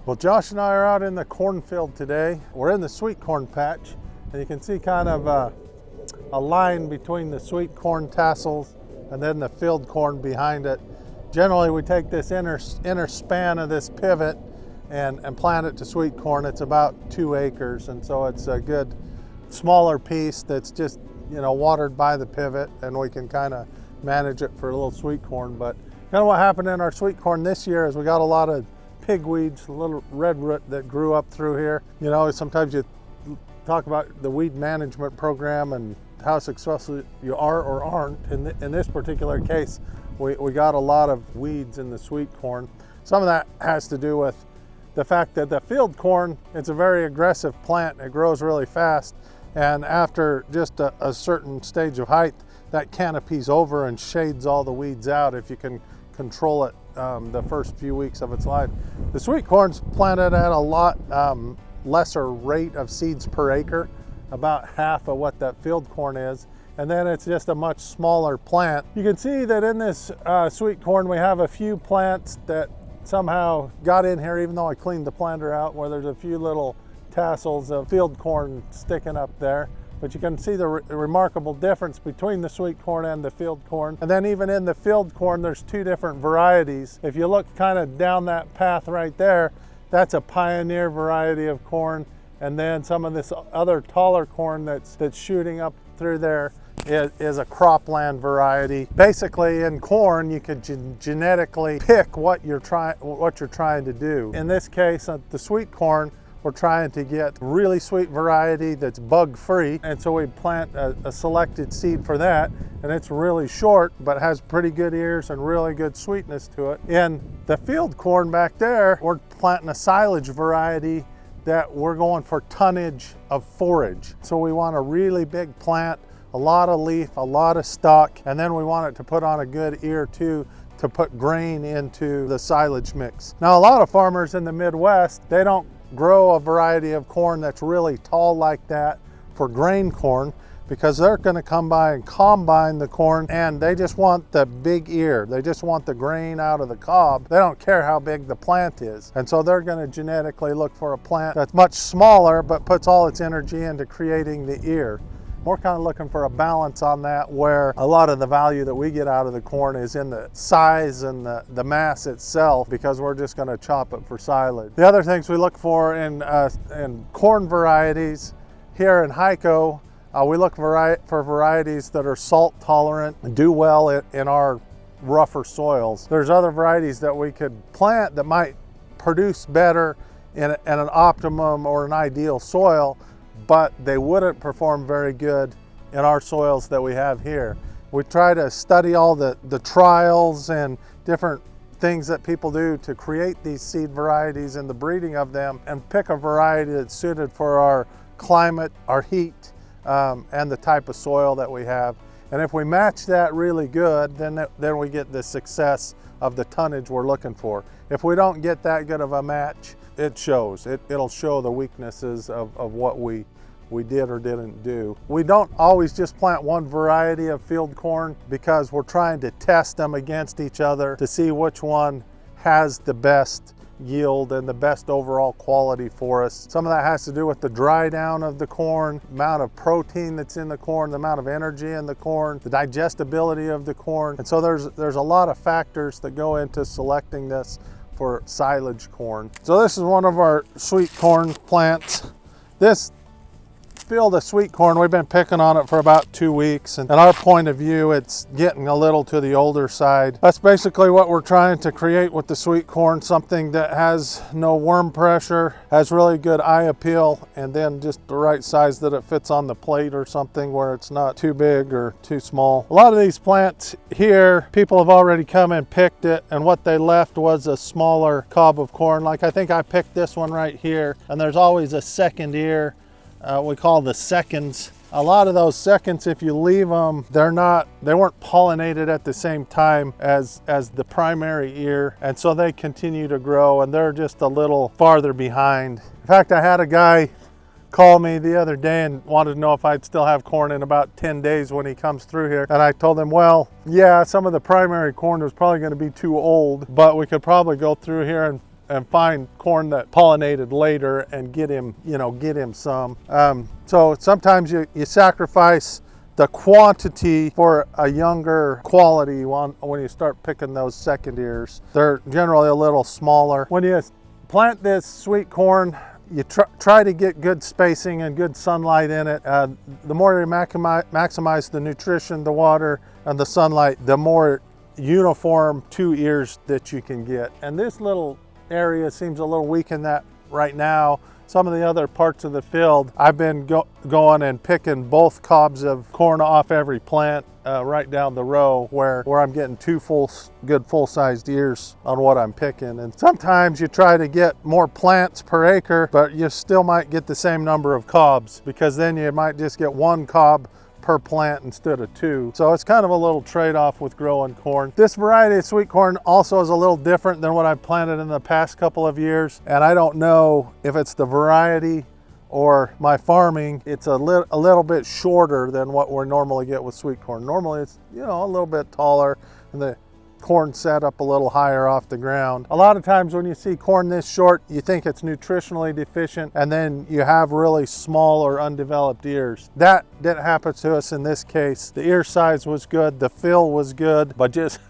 Well, Josh and I are out in the cornfield today. We're in the sweet corn patch, and you can see kind of a line between the sweet corn tassels and then the field corn behind it. Generally, we take this inner span of this pivot and plant it to sweet corn. It's about 2 acres, and so it's a good smaller piece that's just, you know, watered by the pivot, and we can kind of manage it for a little sweet corn. But kind of what happened in our sweet corn this year is we got a lot of pigweeds, a little red root that grew up through here. You know, sometimes you talk about the weed management program and how successful you are or aren't. In this particular case, we got a lot of weeds in the sweet corn. Some of that has to do with the fact that the field corn, it's a very aggressive plant. It grows really fast, and after just a certain stage of height, that canopies over and shades all the weeds out if you can control it the first few weeks of its life. The sweet corn's planted at a lot lesser rate of seeds per acre, about half of what that field corn is, and then it's just a much smaller plant. You can see that in this sweet corn we have a few plants that somehow got in here, even though I cleaned the planter out, where there's a few little tassels of field corn sticking up there. But you can see the remarkable difference between the sweet corn and the field corn. And then even in the field corn, there's 2 different varieties. If you look kind of down that path right there, that's a pioneer variety of corn. And then some of this other taller corn that's shooting up through there is a cropland variety. Basically, in corn, you could genetically pick what you're trying to do. In this case, the sweet corn, we're trying to get really sweet variety that's bug-free, and so we plant a selected seed for that, and it's really short but has pretty good ears and really good sweetness to it. In the field corn back there, we're planting a silage variety that we're going for tonnage of forage. So we want a really big plant, a lot of leaf, a lot of stalk, and then we want it to put on a good ear too, to put grain into the silage mix. Now, a lot of farmers in the Midwest, they don't grow a variety of corn that's really tall like that for grain corn, because they're going to come by and combine the corn, and they just want the big ear. They just want the grain out of the cob. They don't care how big the plant is. And so they're going to genetically look for a plant that's much smaller but puts all its energy into creating the ear. We're kind of looking for a balance on that, where a lot of the value that we get out of the corn is in the size and the mass itself, because we're just going to chop it for silage. The other things we look for in corn varieties here in Hiko, we look for varieties that are salt tolerant and do well in our rougher soils. There's other varieties that we could plant that might produce better in an optimum or an ideal soil, but they wouldn't perform very good in our soils that we have here. We try to study all the trials and different things that people do to create these seed varieties and the breeding of them, and pick a variety that's suited for our climate, our heat, and the type of soil that we have. And if we match that really good, then we get the success of the tonnage we're looking for. If we don't get that good of a match, it shows. It'll show the weaknesses of what we did or didn't do. We don't always just plant one variety of field corn, because we're trying to test them against each other to see which one has the best yield and the best overall quality for us. Some of that has to do with the dry down of the corn, amount of protein that's in the corn, the amount of energy in the corn, the digestibility of the corn. And so there's a lot of factors that go into selecting this for silage corn. So this is one of our sweet corn plants. This field of sweet corn, we've been picking on it for about 2 weeks, and in our point of view, it's getting a little to the older side. That's basically what we're trying to create with the sweet corn, something that has no worm pressure, has really good eye appeal, and then just the right size that it fits on the plate or something, where it's not too big or too small. A lot of these plants here, people have already come and picked it, and what they left was a smaller cob of corn. Like, I think I picked this one right here, and there's always a second ear. We call the seconds. A lot of those seconds, if you leave them, they weren't pollinated at the same time as the primary ear, and so they continue to grow, and they're just a little farther behind. In fact, I had a guy called me the other day and wanted to know if I'd still have corn in about 10 days when he comes through here. And I told him, well, yeah, some of the primary corn was probably going to be too old, but we could probably go through here and find corn that pollinated later and get him, get him some. So sometimes you sacrifice the quantity for a younger quality one when you start picking those second ears. They're generally a little smaller. When you plant this sweet corn, you try to get good spacing and good sunlight in it. The more you maximize the nutrition, the water, and the sunlight, the more uniform 2 ears that you can get. And this little area seems a little weak in that right now. Some of the other parts of the field, I've been going and picking both cobs of corn off every plant right down the row where I'm getting 2 good full-sized ears on what I'm picking. And sometimes you try to get more plants per acre, but you still might get the same number of cobs, because then you might just get 1 cob per plant instead of 2. So it's kind of a little trade-off with growing corn. This variety of sweet corn also is a little different than what I've planted in the past couple of years, and I don't know if it's the variety or my farming. It's a little bit shorter than what we normally get with sweet corn. Normally it's a little bit taller and the corn set up a little higher off the ground. A lot of times when you see corn this short, you think it's nutritionally deficient, and then you have really small or undeveloped ears. That didn't happen to us in this case. The ear size was good, the fill was good, but just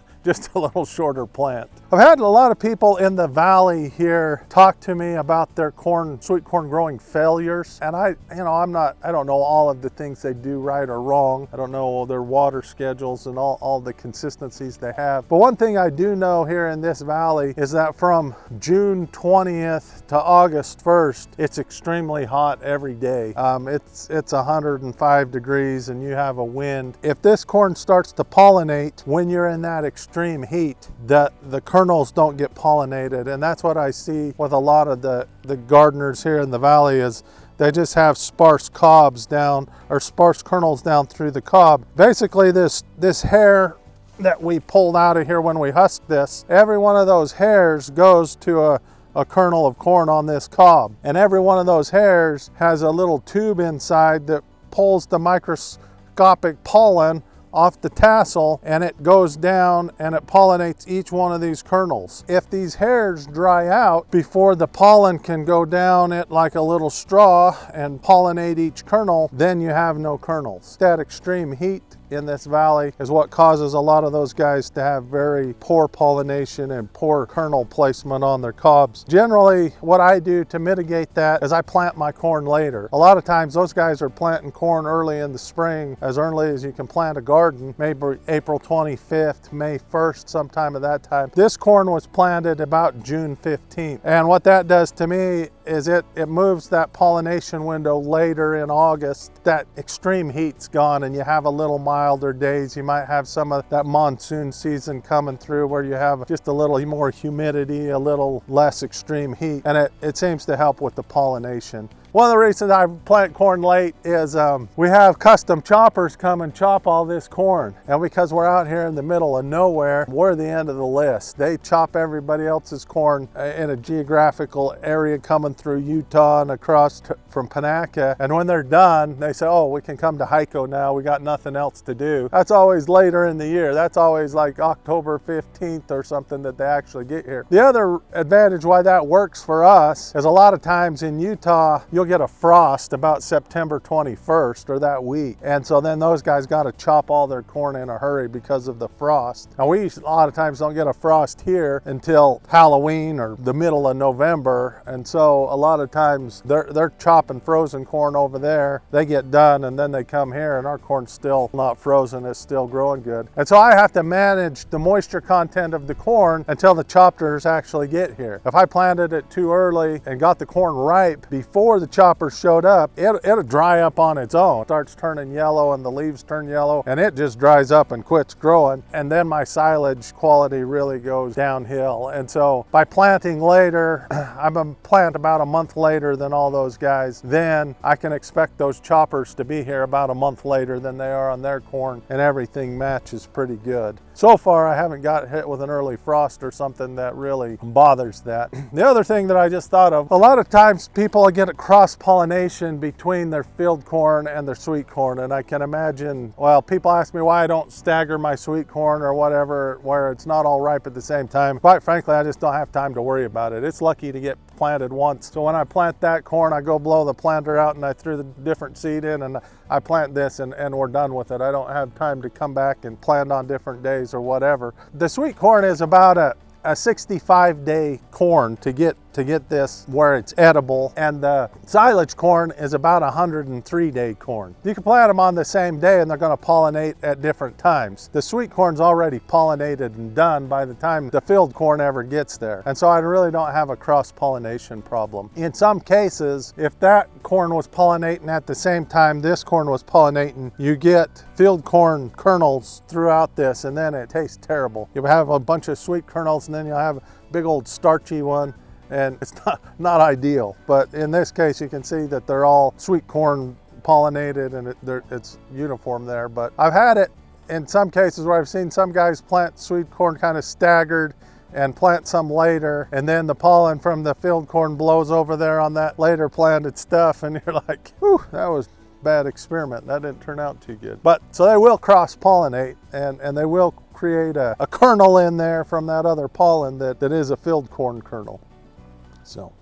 a little shorter plant. I've had a lot of people in the valley here talk to me about their sweet corn growing failures. And I don't know all of the things they do right or wrong. I don't know their water schedules and all the consistencies they have. But one thing I do know here in this valley is that from June 20th to August 1st, it's extremely hot every day. It's 105 degrees and you have a wind. If this corn starts to pollinate when you're in that extreme heat, the kernels don't get pollinated. And that's what I see with a lot of the gardeners here in the valley, is they just have sparse cobs down, or sparse kernels down through the cob. Basically this hair that we pulled out of here when we husked this, every one of those hairs goes to a kernel of corn on this cob. And every one of those hairs has a little tube inside that pulls the microscopic pollen off the tassel, and it goes down and it pollinates each one of these kernels. If these hairs dry out before the pollen can go down it like a little straw and pollinate each kernel, then you have no kernels. That extreme heat in this valley is what causes a lot of those guys to have very poor pollination and poor kernel placement on their cobs. Generally, what I do to mitigate that is I plant my corn later. A lot of times those guys are planting corn early in the spring, as early as you can plant a garden, maybe April 25th, May 1st, sometime at that time. This corn was planted about June 15th. And what that does to me is it moves that pollination window later in August. That extreme heat's gone and you have a little milder days. You might have some of that monsoon season coming through where you have just a little more humidity, a little less extreme heat, and it seems to help with the pollination. One of the reasons I plant corn late is we have custom choppers come and chop all this corn. And because we're out here in the middle of nowhere, we're the end of the list. They chop everybody else's corn in a geographical area coming through Utah and across from Panaca. And when they're done, they say, oh, we can come to Hiko now. We got nothing else to do. That's always later in the year. That's always like October 15th or something that they actually get here. The other advantage why that works for us is a lot of times in Utah, you'll get a frost about September 21st or that week. And so then those guys got to chop all their corn in a hurry because of the frost. Now we a lot of times don't get a frost here until Halloween or the middle of November. And so a lot of times they're chopping frozen corn over there. They get done and then they come here and our corn's still not frozen. It's still growing good. And so I have to manage the moisture content of the corn until the choppers actually get here. If I planted it too early and got the corn ripe before the choppers showed up, it'll dry up on its own. It starts turning yellow and the leaves turn yellow and it just dries up and quits growing. And then my silage quality really goes downhill. And so by planting later, I'm gonna plant about a month later than all those guys, then I can expect those choppers to be here about a month later than they are on their corn, and everything matches pretty good. So far, I haven't got hit with an early frost or something that really bothers that. The other thing that I just thought of, a lot of times people get a cross cross-pollination between their field corn and their sweet corn. And I can imagine, well, people ask me why I don't stagger my sweet corn or whatever, where it's not all ripe at the same time. Quite frankly, I just don't have time to worry about it. It's lucky to get planted once. So when I plant that corn, I go blow the planter out and I threw the different seed in and I plant this and we're done with it. I don't have time to come back and plant on different days or whatever. The sweet corn is about a 65-day corn to get this where it's edible, and the silage corn is about a 103-day corn. You can plant them on the same day and they're going to pollinate at different times. The sweet corn's already pollinated and done by the time the field corn ever gets there, and so I really don't have a cross-pollination problem. In some cases, if that corn was pollinating at the same time this corn was pollinating, you get field corn kernels throughout this, and then it tastes terrible. You'll have a bunch of sweet kernels and then you'll have a big old starchy one, and it's not ideal. But in this case, you can see that they're all sweet corn pollinated and it's uniform there. But I've had it in some cases where I've seen some guys plant sweet corn kind of staggered and plant some later, and then the pollen from the field corn blows over there on that later planted stuff, and you're like, whew, that was bad experiment. That didn't turn out too good. But so they will cross-pollinate, and they will create a kernel in there from that other pollen that is a field corn kernel. So